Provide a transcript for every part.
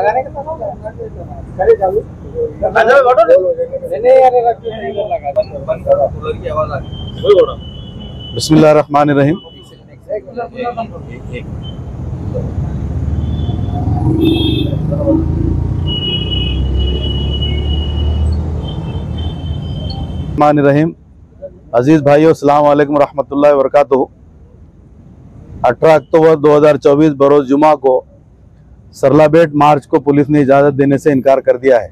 बिस्मिल्लाहिर्रहमानिर्रहीम। अजीज़ भाइयों, अस्सलाम वालेकुम रहमतुल्लाहि व बरकातुहू। 18 अक्टूबर 2024 बरोज़ जुमा को सरलाबेट मार्च को पुलिस ने इजाज़त देने से इनकार कर दिया है।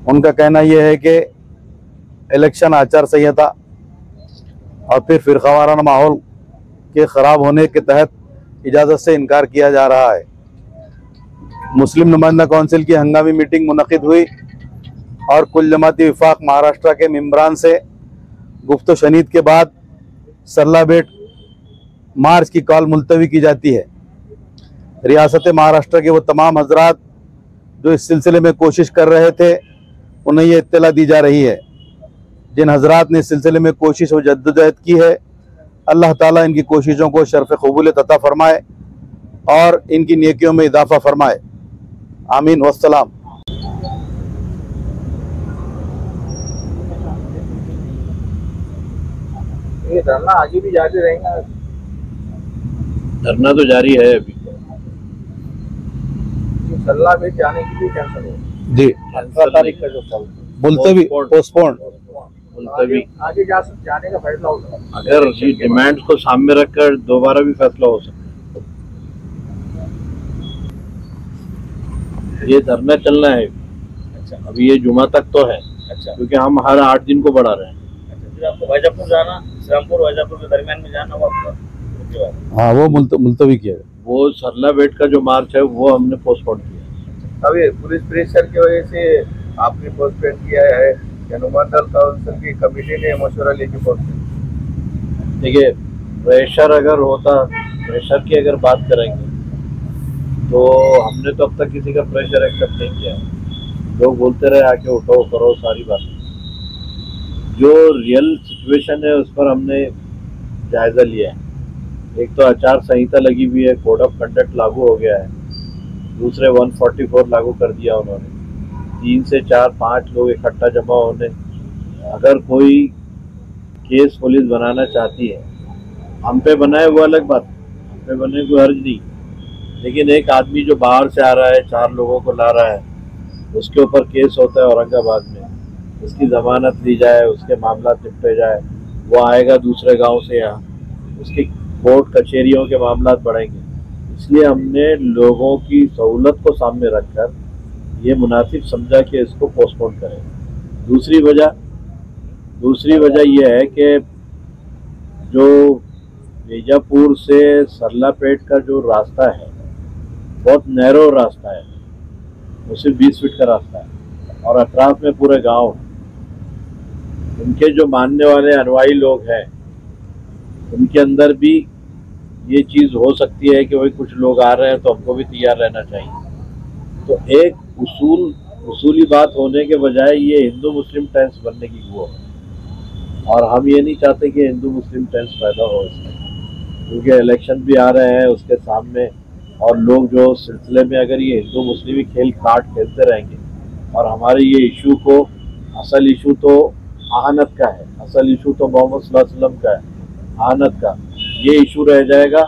उनका कहना यह है कि इलेक्शन आचार संहिता और फिर फ़िरक़ावाराना माहौल के ख़राब होने के तहत इजाज़त से इनकार किया जा रहा है। मुस्लिम नुमाइंदा कौंसिल की हंगामी मीटिंग मुनक़िद हुई और कुल जमाती विफाक महाराष्ट्र के मेंबरान से गुफ्तो शनीद के बाद सरलाबेट मार्च की कॉल मुलतवी की जाती है। रियासत महाराष्ट्र के वो तमाम हजरात जो इस सिलसिले में कोशिश कर रहे थे, उन्हें ये इत्तला दी जा रही है। जिन हजरात ने इस सिलसिले में कोशिश और जद्दोजहद की है, अल्लाह ताला इनकी कोशिशों को शर्फ़ क़बूलियत अता फ़रमाए और इनकी नेकियों में इजाफ़ा फ़रमाए। आमीन वस्सलाम। ये धरना आगे भी जारी रहेगा? धरना तो जारी है अभी। सरलाबेट जाने की भी कैंसिल हो जी, 18 तारीख का जो मुलतवी पोस्टपोन आगे जाने का फैसला होगा। अगर ये डिमांड्स को सामने रखकर दोबारा भी फैसला हो सकता है। ये धरना चलना है। अच्छा, अभी ये जुमा तक तो है। अच्छा, क्योंकि हम हर 8 दिन को बढ़ा रहे हैं। अच्छा, फिर आपको वैजापुर जाना, इस्लामपुर वैजापुर के दरमियान में जाना वो आपका? हाँ, वो मुलतवी किया। वो सरलाबेट का जो मार्च है वो हमने पोस्टपोन किया। अभी पुलिस प्रेशर की वजह से आपने पोस्टपोन किया है या नुमाइंदा काउंसिल की कमेटी ने मशवरा लेके पोस्टपोन? देखिए, प्रेशर अगर होता, प्रेशर की अगर बात करेंगे तो हमने तो अब तक किसी का प्रेशर एक्सेप्ट नहीं किया। लोग बोलते रहे आके उठो करो सारी बात। जो रियल सिचुएशन है उस पर हमने जायज़ा लिया है। एक तो आचार संहिता लगी हुई है, कोड ऑफ कंडक्ट लागू हो गया है। दूसरे 144 लागू कर दिया उन्होंने। 3 से 4-5 लोग इकट्ठा जमा होने, अगर कोई केस पुलिस बनाना चाहती है, हम पे बनाए वो अलग बात, हम पे बने कोई हर्ज नहीं। लेकिन एक आदमी जो बाहर से आ रहा है, 4 लोगों को ला रहा है, उसके ऊपर केस होता है औरंगाबाद में, उसकी ज़मानत ली जाए, उसके मामला निपटे जाए, वो आएगा दूसरे गांव से यहाँ, उसकी कोर्ट कचहरियों के मामला बढ़ेंगे। इसलिए हमने लोगों की सहूलत को सामने रखकर ये मुनासिब समझा कि इसको पोस्टपोन करें। दूसरी वजह यह है कि जो बीजापुर से सरलापेट का जो रास्ता है बहुत नैरो रास्ता है, वो सिर्फ 20 फीट का रास्ता है और अतराफ में पूरे गांव हैं। उनके जो मानने वाले अनुयायी लोग हैं, उनके अंदर भी ये चीज़ हो सकती है कि भाई कुछ लोग आ रहे हैं तो हमको भी तैयार रहना चाहिए। तो एक उसूली बात होने के बजाय ये हिंदू मुस्लिम टेंस बनने की वो है और हम ये नहीं चाहते कि हिंदू मुस्लिम टेंस पैदा हो इसमें, क्योंकि इलेक्शन भी आ रहे हैं उसके सामने। और लोग जो सिलसिले में अगर ये हिंदू मुस्लिम खेल काट खेलते रहेंगे और हमारे ये इशू को, असल इशू तो आहनत का है, असल इशू तो मोहम्मद सल्लल्लाहु अलैहि वसल्लम का है, आहनत का, ये इशू रह जाएगा।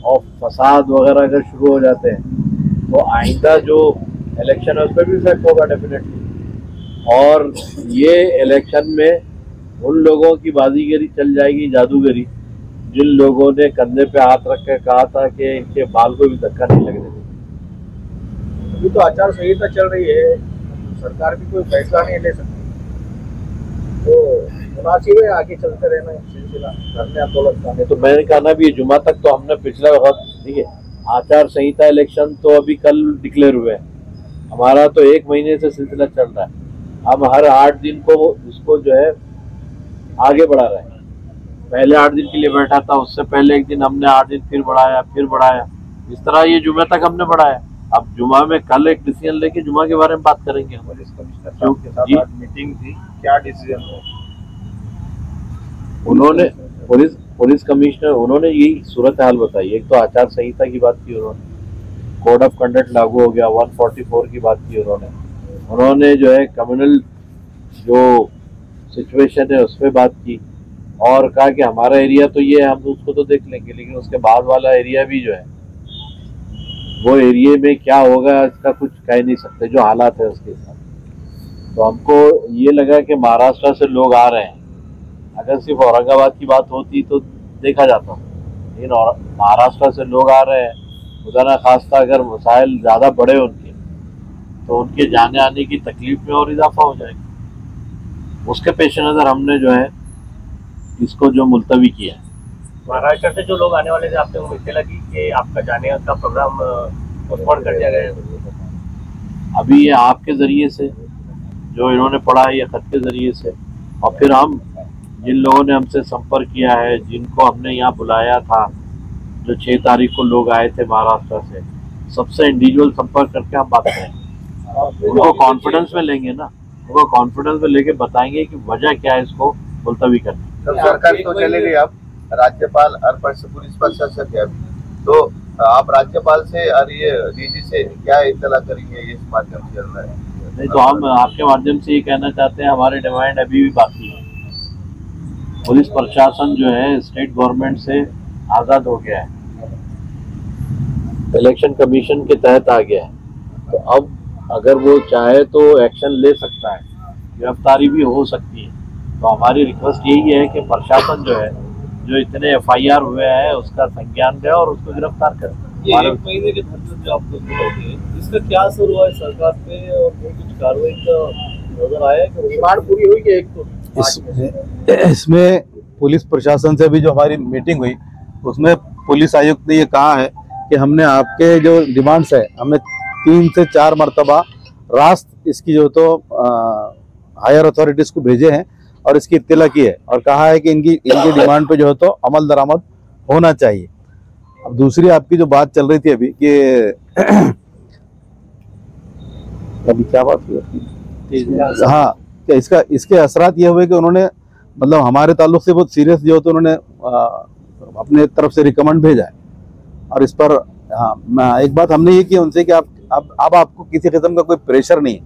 और फसाद वगैरह अगर शुरू हो जाते हैं तो आइंदा जो इलेक्शन है उस पर भी इफेक्ट होगा डेफिनेटली। और ये इलेक्शन में उन लोगों की बाजीगरी चल जाएगी, जादूगरी, जिन लोगों ने कंधे पे हाथ रख के कहा था कि इनके बाल को भी धक्का नहीं लगने देंगे। अभी तो आचार संहिता चल रही है, सरकार भी कोई फैसला नहीं ले सकती, तो मुनासिब है आगे चलते रहना सिलसिला धरने आंदोलन का। तो मैंने कहा ना भी जुमा तक तो हमने पिछला वक्त, ठीक है, आचार संहिता इलेक्शन तो अभी कल डिक्लेयर हुए हैं, हमारा तो 1 महीने से सिलसिला चल रहा है। हम हर 8 दिन को उसको जो है आगे बढ़ा रहे हैं। पहले 8 दिन के लिए बैठा था, उससे पहले एक दिन हमने 8 दिन फिर बढ़ाया, इस तरह ये जुमे तक हमने बढ़ाया। अब जुमा में कल एक डिसीजन लेके जुमा के बारे में बात करेंगे। पुलिस कमिश्नर साहब के साथ मीटिंग थी, क्या डिसीजन हो? उन्होंने पुलिस कमिश्नर उन्होंने यही सूरत हाल बताई। एक तो आचार संहिता की बात की उन्होंने, कोड ऑफ कंडक्ट लागू हो गया, 144 की बात की उन्होंने जो है कम्युनल जो सिचुएशन है उस पर बात की और कहा कि हमारा एरिया तो ये हम उसको तो देख लेंगे, लेकिन उसके बाद वाला एरिया भी जो है वो एरिया में क्या होगा इसका कुछ कह नहीं सकते, जो हालात है उसके साथ। तो हमको ये लगा कि महाराष्ट्र से लोग आ रहे हैं, अगर सिर्फ औरंगाबाद की बात होती तो देखा जाता, लेकिन महाराष्ट्र से लोग आ रहे हैं, खुदा ना खास्ता अगर मसाइल ज़्यादा बढ़े उनके तो उनके जाने आने की तकलीफ में और इजाफा हो जाएगा। उसके पेश नज़र हमने जो है इसको जो मुलतवी किया है। महाराष्ट्र से जो लोग आने वाले थे, आपने उम्मीद इत्तला की कि आपका जाने का प्रोग्राम पोस्टपोन कर दिया गया है। अभी ये आपके ज़रिए से जो इन्होंने पढ़ा है, ये ख़त के ज़रिए से, और फिर हम जिन लोगों ने हमसे संपर्क किया है, जिनको हमने यहाँ बुलाया था, जो 6 तारीख को लोग आए थे महाराष्ट्र से, सबसे इंडिविजुअल संपर्क करके हम बात करेंगे। उनको कॉन्फिडेंस में लेंगे ना, उनको कॉन्फिडेंस में लेके बताएंगे कि वजह क्या है इसको मुलतवी करने। सरकार तो चले गई, अब राज्यपाल और पुलिस प्रशासक है, तो आप राज्यपाल से और ये डीजी से क्या इत्तला करेंगे, इस माध्यम से चल रहा है? नहीं तो हम आपके माध्यम से ये कहना चाहते हैं, हमारे डिमांड अभी भी बाकी है। पुलिस प्रशासन जो है स्टेट गवर्नमेंट से आज़ाद हो गया है, इलेक्शन कमीशन के तहत आ गया है, तो अब अगर वो चाहे तो एक्शन ले सकता है, गिरफ्तारी भी हो सकती है। तो हमारी रिक्वेस्ट यही है कि प्रशासन जो है, जो इतने FIR हुए हैं उसका संज्ञान ले और उसको गिरफ्तार करे। ये 1 महीने के धरने जो आप लोग बैठे, इसका क्या असर हुआ है सरकार पे और कुछ कार्रवाई का नजर आया कि डिमांड पूरी हुई कि एक तो इसमें पुलिस प्रशासन से भी जो हमारी मीटिंग हुई उसमें पुलिस आयुक्त ने ये कहा है कि हमने आपके जो डिमांड्स है, हमने 3 से 4 मरतबा रास्त इसकी जो तो हायर अथॉरिटीज़ को भेजे हैं और इसकी इत्तला की है और कहा है कि इनकी डिमांड पे जो है तो अमल दरामद होना चाहिए। अब दूसरी आपकी जो बात चल रही थी अभी कि अभी क्या बात हुई, हाँ, कि इसके असरात ये हुए कि उन्होंने मतलब हमारे ताल्लुक से बहुत सीरियस जो तो उन्होंने अपने तरफ से रिकमेंड भेजा है और इस पर हाँ, एक बात हमने ये की उनसे कि अब आपको किसी किस्म का कोई प्रेशर नहीं है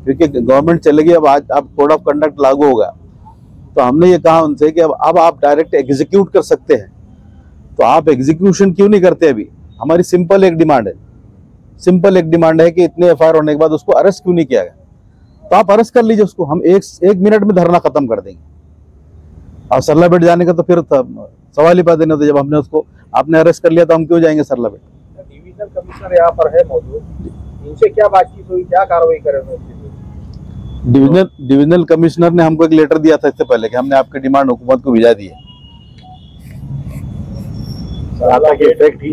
क्योंकि गवर्नमेंट चलेगी, अब कोड ऑफ कंडक्ट लागू होगा, तो हमने ये कहा उनसे कि अब आप डायरेक्ट एग्जीक्यूट कर सकते हैं, तो आप एग्जीक्यूशन क्यों नहीं करते? अभी हमारी सिंपल एक डिमांड है कि इतने FIR होने के बाद उसको अरेस्ट क्यों नहीं किया गया? तो आप अरेस्ट कर लीजिए उसको, हम एक मिनट में धरना खत्म कर देंगे। और सरला बेट जाने का तो फिर सवाल ही पैदा नहीं होता, जब हमने उसको आपने अरेस्ट कर लिया तो हम क्यों जाएंगे सरला बेट? डिविजनल कमिश्नर यहाँ पर है मौजूद, इनसे क्या बातचीत हुई, क्या कार्रवाई करेंगे? डिविजनल कमिश्नर ने हमको एक लेटर दिया था इससे पहले कि हमने आपकी डिमांड हुकूमत को भिजा दी है।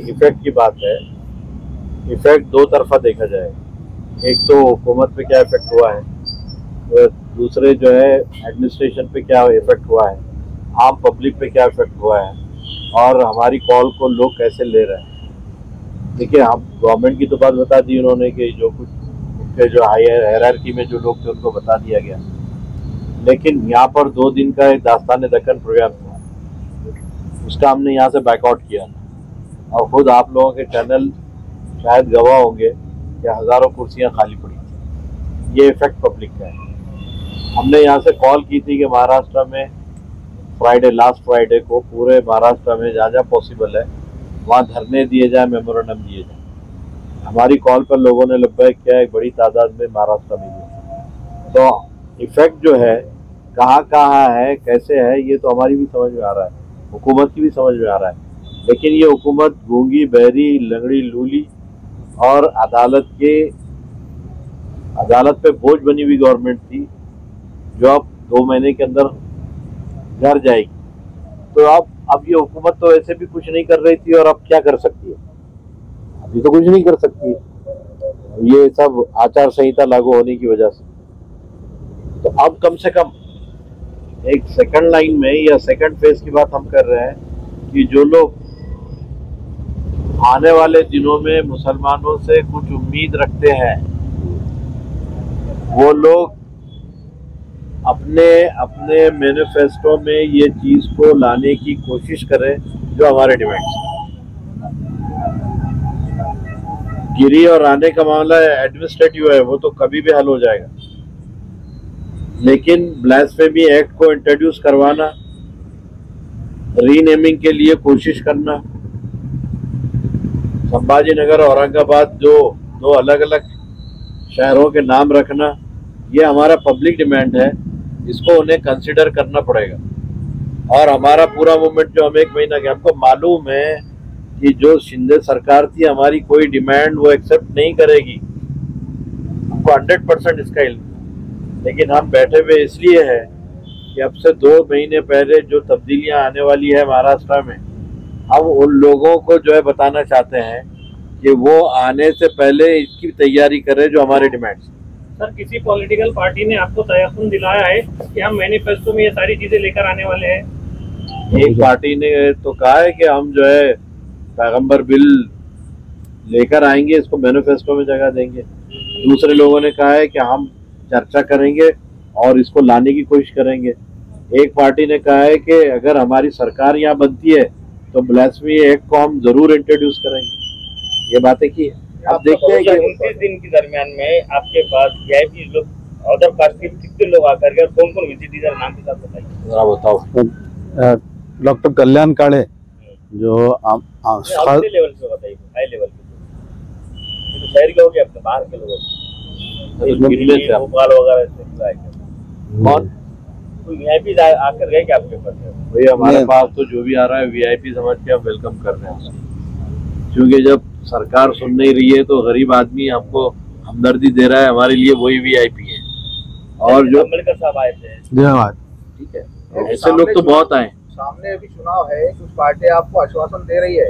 इफेक्ट की बात है, इफेक्ट 2 तरफा देखा जाए, एक तो हुकूमत पे क्या इफेक्ट हुआ है, दूसरे जो है एडमिनिस्ट्रेशन पे क्या इफेक्ट हुआ है, आम पब्लिक पे क्या इफेक्ट हुआ है और हमारी कॉल को लोग कैसे ले रहे हैं। देखिए, हम गवर्नमेंट की तो बात बता दी उन्होंने कि जो कुछ उनके जो हायरार्की में जो लोग थे उनको बता दिया गया, लेकिन यहाँ पर 2 दिन का एक दास्तान दक्कन प्रोग्राम था, उसका हमने यहाँ से बैकआउट किया और खुद आप लोगों के चैनल शायद गवाह होंगे कि हज़ारों कुर्सियाँ खाली पड़ी थी। ये इफेक्ट पब्लिक का है। हमने यहाँ से कॉल की थी कि महाराष्ट्र में लास्ट फ्राइडे को पूरे महाराष्ट्र में जहाँ जहाँ पॉसिबल है वहाँ धरने दिए जाए, मेमोरेंडम दिए जाए। हमारी कॉल पर लोगों ने लब्बैक किया, एक बड़ी तादाद में महाराष्ट्र में दिया। तो इफेक्ट जो है कहाँ है, कैसे है, ये तो हमारी भी समझ में आ रहा है, हुकूमत की भी समझ में आ रहा है, लेकिन ये हुकूमत गूंगी, बहरी, लंगड़ी, लूली और अदालत पे बोझ बनी हुई गवर्नमेंट थी, जो अब 2 महीने के अंदर घर जाएगी। तो अब ये हुकूमत तो ऐसे भी कुछ नहीं कर रही थी और अब क्या कर सकती है? अभी तो कुछ नहीं कर सकती है, ये सब आचार संहिता लागू होने की वजह से। तो अब कम से कम एक सेकंड लाइन में या सेकंड फेज की बात हम कर रहे हैं कि जो लोग आने वाले दिनों में मुसलमानों से कुछ उम्मीद रखते हैं, वो लोग अपने मैनिफेस्टो में ये चीज को लाने की कोशिश करें जो हमारे डिमांड्स हैं। गिरी और आने का मामला एडमिनिस्ट्रेटिव है, वो तो कभी भी हल हो जाएगा। लेकिन ब्लास्फेमी एक्ट को इंट्रोड्यूस करवाना, रीनेमिंग के लिए कोशिश करना, संभाजी नगर औरंगाबाद जो दो अलग अलग शहरों के नाम रखना, ये हमारा पब्लिक डिमांड है, इसको उन्हें कंसिडर करना पड़ेगा। और हमारा पूरा मूवमेंट जो हम 1 महीना के, हमको मालूम है कि जो शिंदे सरकार थी हमारी कोई डिमांड वो एक्सेप्ट नहीं करेगी, हमको 100% इसका इल्म। लेकिन हम बैठे हुए इसलिए है कि अब से 2 महीने पहले जो तब्दीलियां आने वाली है महाराष्ट्र में, हम उन लोगों को जो है बताना चाहते हैं कि वो आने से पहले इसकी तैयारी करें जो हमारे डिमांड्स। सर, किसी पॉलिटिकल पार्टी ने आपको तयक़ुन दिलाया है कि हम मैनिफेस्टो में ये सारी चीजें लेकर आने वाले हैं? एक पार्टी ने तो कहा है कि हम जो है पैगंबर बिल लेकर आएंगे, इसको मैनिफेस्टो में जगह देंगे। दूसरे लोगों ने कहा है कि हम चर्चा करेंगे और इसको लाने की कोशिश करेंगे। एक पार्टी ने कहा है कि अगर हमारी सरकार यहाँ बनती है तो ब्लास्फेमी एक्ट को हम जरूर इंट्रोड्यूस करेंगे। ये बातें की है। अब देखते हैं कि 29 दिन के दरमियान में आपके पास वीआईपी लोग, अदर कास्ट के कितने लोग आकर के, कौन कौन विजिटर नाम के साथ बताइए जरा बताओ। डॉक्टर कल्याण काळे जो हाई लेवल पे बताइए, हाई लेवल पे। तो शहर के हो गए, अपने बाहर के लोग, दिल्ली, भोपाल वगैरह से आए थे। कौन कोई वीआईपी आकर गए क्या आपके पास? भैया हमारे पास तो जो भी आ रहा है वीआईपी समझ के हम वेलकम कर रहे हैं, क्योंकि जब सरकार सुन नहीं रही है तो गरीब आदमी हमको हमदर्दी दे रहा है, हमारे लिए वही वीआईपी है। और जो अम्बेडकर साहब आए थे, धन्यवाद। ठीक है, ऐसे लोग तो बहुत आए। सामने अभी चुनाव है, कुछ पार्टी आपको आश्वासन दे रही है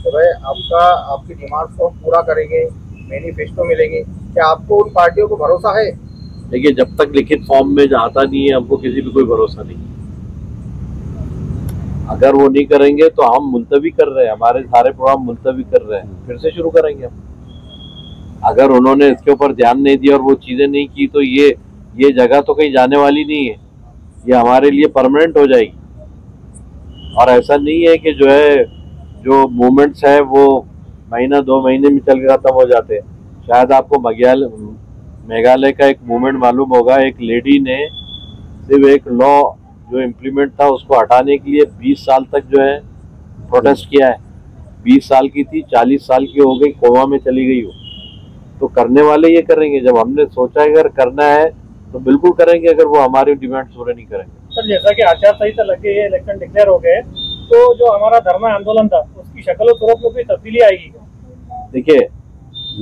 तो भाई आपकी डिमांड्स को हम पूरा करेंगे, मैनिफेस्टो मिलेंगे, क्या आपको उन पार्टियों को भरोसा है? देखिए, जब तक लिखित फॉर्म में आता नहीं है हमको किसी पे कोई भरोसा नहीं। अगर वो नहीं करेंगे तो हम मुलतवी कर रहे हैं, हमारे सारे प्रोग्राम मुलतवी कर रहे हैं, फिर से शुरू करेंगे हम। अगर उन्होंने इसके ऊपर ध्यान नहीं दिया और वो चीजें नहीं की तो ये जगह तो कहीं जाने वाली नहीं है, ये हमारे लिए परमानेंट हो जाएगी। और ऐसा नहीं है कि जो है जो मूवमेंट्स है वो महीना 2 महीने में चल के खत्म हो जाते हैं। शायद आपको मेघालय का एक मूवमेंट मालूम होगा, एक लेडी ने सिर्फ एक लॉ जो इम्प्लीमेंट था उसको हटाने के लिए 20 साल तक जो है प्रोटेस्ट किया है। 20 साल की थी, 40 साल की हो गई, कोमा में चली गई हो। तो करने वाले ये करेंगे, जब हमने सोचा अगर करना है तो बिल्कुल करेंगे, अगर वो हमारी डिमांड पूरे नहीं करेंगे। सर, जैसा कि आचार संहिता लग गई है, इलेक्शन डिक्लेयर हो गए, तो जो हमारा धरना आंदोलन था उसकी शक्ल और सूरत में कोई तब्दीली आएगी? देखिए,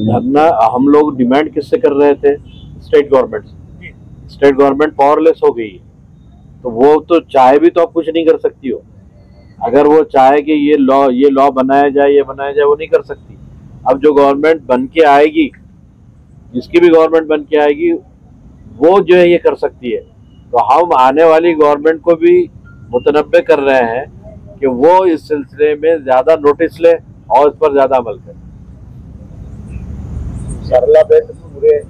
धरना हम लोग डिमांड किससे कर रहे थे? स्टेट गवर्नमेंट से। स्टेट गवर्नमेंट पावरलेस हो गई है, तो वो तो चाहे भी तो आप कुछ नहीं कर सकती हो। अगर वो चाहे कि ये लॉ बनाया जाए, ये बनाया जाए, वो नहीं कर सकती। अब जो गवर्नमेंट बन के आएगी, जिसकी भी गवर्नमेंट बन के आएगी, वो जो है ये कर सकती है। तो हम आने वाली गवर्नमेंट को भी मुतनब्बे कर रहे हैं कि वो इस सिलसिले में ज्यादा नोटिस ले और इस पर ज्यादा अमल करे। सरला बेट पूरे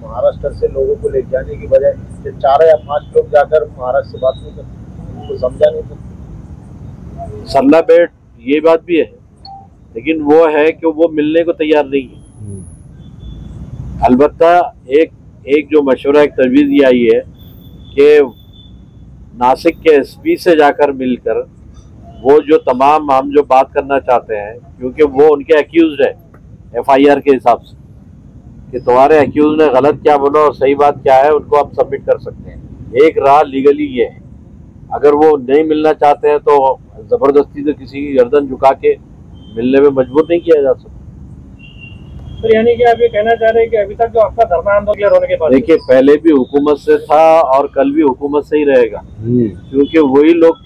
महाराष्ट्र से लोगों को ले जाने की बजाय 4 या 5 लोग जाकर महाराष्ट्र से बात नहीं करते, उनको समझा नहीं सकते। सरला बेट ये बात भी है, लेकिन वो है कि वो मिलने को तैयार नहीं है। अलबत्ता एक जो मशवरा, एक तजवीज़ ये आई है कि नासिक के एसपी से जाकर मिलकर वो जो तमाम हम जो बात करना चाहते हैं, क्योंकि वो उनके एक्यूज्ड है एफआईआर के हिसाब से कि तुम्हारे एक्यूज ने गलत क्या बोला और सही बात क्या है, उनको आप सबमिट कर सकते हैं। एक राह लीगली ये है, अगर वो नहीं मिलना चाहते हैं तो जबरदस्ती से किसी की गर्दन झुका के मिलने में मजबूर नहीं किया जा सकता। तो यानी कि आप ये कहना चाह रहे हैं कि अभी तक जो आपका धरना आंदोलन होने के बाद, देखिए, पहले भी हुकूमत से था और कल भी हुकूमत से ही रहेगा, क्योंकि वही लोग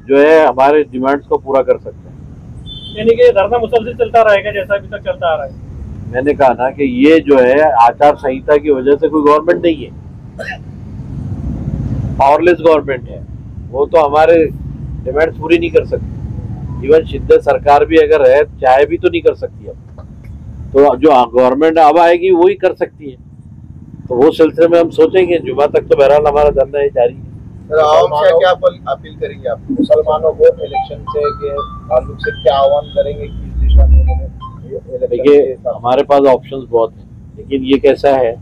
जो है हमारे डिमांड्स को पूरा कर सकते हैं। यानी कि धरना मुसलसल चलता रहेगा जैसा अभी तक चलता आ रहा है। मैंने कहा ना कि ये जो है आचार संहिता की वजह से कोई गवर्नमेंट नहीं है, पावरलेस गवर्नमेंट है, वो तो हमारे डिमांड्स पूरी नहीं कर सकती। इवन शिद्दत सरकार भी अगर है, चाहे भी तो नहीं कर सकती है। तो जो गवर्नमेंट अब आएगी वो ही कर सकती है, तो वो सिलसिले में हम सोचेंगे। जुमा तक तो बहरहाल हमारा धरना है जारी है। क्या अपील करेंगे आप मुसलमानों को इलेक्शन से के ताल्लुक से, क्या आह्वान करेंगे, किस दिशा में देखिए हमारे पास ऑप्शंस बहुत हैं, लेकिन ये कैसा है,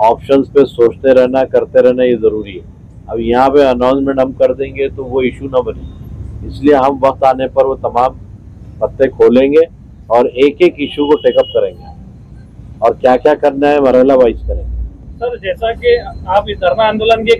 ऑप्शंस पे सोचते रहना, करते रहना ये ज़रूरी है। अब यहाँ पे अनाउंसमेंट हम कर देंगे तो वो इशू ना बने, इसलिए हम वक्त आने पर वो तमाम पत्ते खोलेंगे और एक एक इशू को टेकअप करेंगे और क्या क्या करना है मरहला वाइज करेंगे। सर, जैसा कि आप इस धरना आंदोलन के